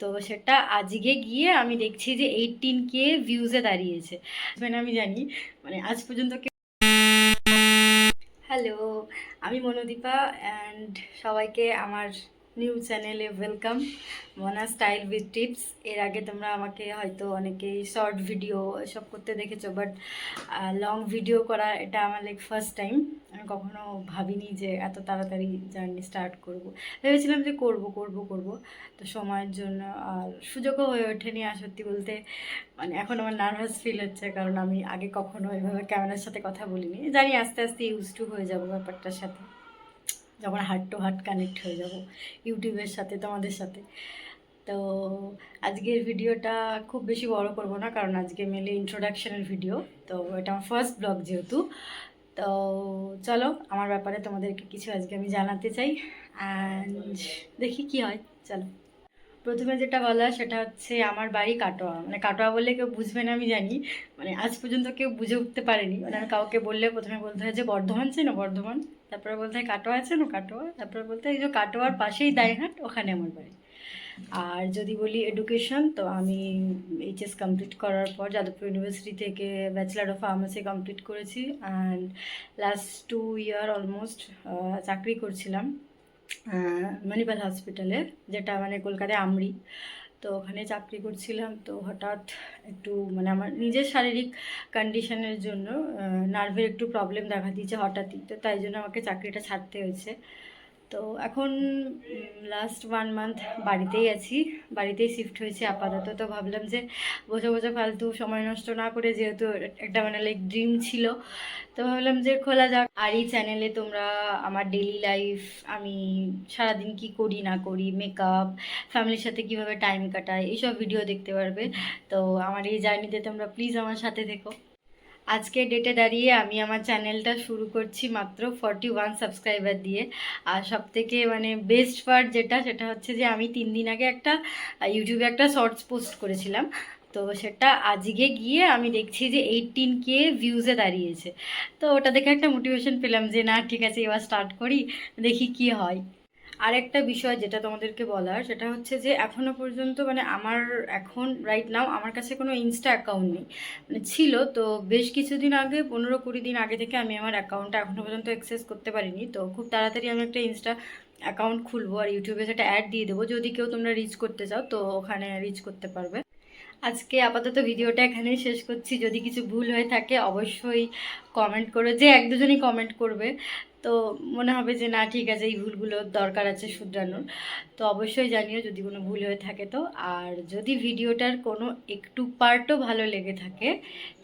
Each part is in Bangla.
তো সেটা আজকে গিয়ে আমি দেখছি যে 18K ভিউজে দাঁড়িয়েছে। মানে আমি জানি মানে আজ পর্যন্ত হ্যালো, আমি মনোদীপা অ্যান্ড সবাইকে আমার নিউ চ্যানেলে ওয়েলকাম, মনা স্টাইল উইথ টিপস। এর আগে তোমরা আমাকে হয়তো অনেকেই শর্ট ভিডিও এসব করতে দেখেছো, বাট লং ভিডিও করা এটা আমার ফার্স্ট টাইম। আমি কখনো ভাবিনি যে এত তাড়াতাড়ি জার্নি স্টার্ট করব। ভেবেছিলাম যে করব, তো সময়ের জন্য আর সুযোগও হয়ে ওঠেনি। আর সত্যি বলতে মানে এখন আমার নার্ভাস ফিল হচ্ছে, কারণ আমি আগে কখনো এভাবে ক্যামেরার সাথে কথা বলিনি। জানি আস্তে আস্তে ইউজ টু হয়ে যাবো ব্যাপারটার সাথে, যখন হার্ট টু হার্ট কানেক্ট হয়ে যাব ইউটিউবের সাথে, তোমাদের সাথে। তো আজকের ভিডিওটা খুব বেশি বড় করব না, কারণ আজকে মেনলি ইন্ট্রোডাকশনের ভিডিও। তো এটা আমার ফার্স্ট ব্লগ যেহেতু, তো চলো আমার ব্যাপারে তোমাদেরকে কিছু আজকে আমি জানাতে চাই অ্যান্ড দেখি কি হয়। চলো, প্রথমে যেটা বলা সেটা হচ্ছে আমার বাড়ি কাটোয়া। মানে কাটোয়া বললে কেউ বুঝবে না আমি জানি, মানে আজ পর্যন্ত কেউ বুঝে উঠতে পারেনি। মানে আমি কাউকে বললে প্রথমে বলতে হয় যে বর্ধমান চেনো, বর্ধমান, তারপরে বলতে হয় কাটোয়া চেনো, কাটোয়া, তারপরে বলতে হয় এই যে কাটোয়ার পাশেই দাইহাট, ওখানে আমার বাড়ি। আর যদি বলি এডুকেশন, তো আমি এইচএস কমপ্লিট করার পর যাদবপুর ইউনিভার্সিটি থেকে ব্যাচেলার অফ ফার্মাসি কমপ্লিট করেছি অ্যান্ড লাস্ট 2 ইয়ার অলমোস্ট চাকরি করছিলাম মণিপাল হসপিটালে, যেটা মানে কলকাতায় আমরি। তো ওখানে চাকরি করছিলাম। তো হঠাৎ একটু মানে আমার নিজের শারীরিক কন্ডিশনের জন্য নার্ভের একটু প্রবলেম দেখা দিয়েছে হঠাৎই, তো তাই জন্য আমাকে চাকরিটা ছাড়তে হয়েছে। তো এখন লাস্ট 1 মান্থ বাড়িতেই আছি, বাড়িতেই শিফট হয়েছে আপাতত। তো ভাবলাম যে বসে বসে ফালতু সময় নষ্ট না করে, যেহেতু একটা মানে ড্রিম ছিল, তো ভাবলাম যে খোলা যাক। আর এই চ্যানেলে তোমরা আমার ডেইলি লাইফ, আমি সারাদিন কি করি না করি, মেকআপ, ফ্যামিলির সাথে কিভাবে টাইম কাটাই, এইসব ভিডিও দেখতে পারবে। তো আমার এই জার্নিতে তোমরা প্লিজ আমার সাথে থেকো। আজকে ডেটে দাঁড়িয়ে আমি আমার চ্যানেলটা শুরু করছি মাত্র 41 সাবস্ক্রাইবার দিয়ে। আর সবথেকে মানে বেস্ট পার্ট যেটা, সেটা হচ্ছে যে আমি 3 দিন আগে একটা ইউটিউবে একটা শর্টস পোস্ট করেছিলাম। তো সেটা আজকে গিয়ে আমি দেখছি যে 18K ভিউজে দাঁড়িয়েছে। তো ওটা দেখে একটা মোটিভেশন পেলাম যে না, ঠিক আছে, এবার স্টার্ট করি, দেখি কি হয়। আরেকটা বিষয় যেটা তোমাদেরকে বলার, সেটা হচ্ছে যে এখনও পর্যন্ত মানে আমার এখন রাইট নাও আমার কাছে কোনো ইনস্টা অ্যাকাউন্ট নেই। মানে ছিল তো বেশ কিছুদিন আগে, 15-20 দিন আগে থেকে আমি আমার অ্যাকাউন্টটা এখনও পর্যন্ত অ্যাক্সেস করতে পারিনি। তো খুব তাড়াতাড়ি আমি একটা ইনস্টা অ্যাকাউন্ট খুলবো আর ইউটিউবে সেটা অ্যাড দিয়ে দেবো। যদি কেউ তোমরা রিচ করতে চাও তো ওখানে রিচ করতে পারবে। আজকে আপাতত ভিডিওটা এখানেই শেষ করছি। যদি কিছু ভুল হয়ে থাকে অবশ্যই কমেন্ট করো, যে 1-2জনই কমেন্ট করবে, তো মনে হবে যে না ঠিক আছে, এই ভুলগুলো দরকার আছে শুধরানোর। তো অবশ্যই জানিও যদি কোনো ভুল হয়ে থাকে। তো আর যদি ভিডিওটার কোনো একটু পার্টও ভালো লেগে থাকে,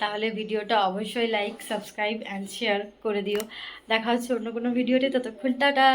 তাহলে ভিডিওটা অবশ্যই লাইক, সাবস্ক্রাইব অ্যান্ড শেয়ার করে দিও। দেখা হচ্ছে অন্য কোনো ভিডিওতে, ততক্ষণ টাটা।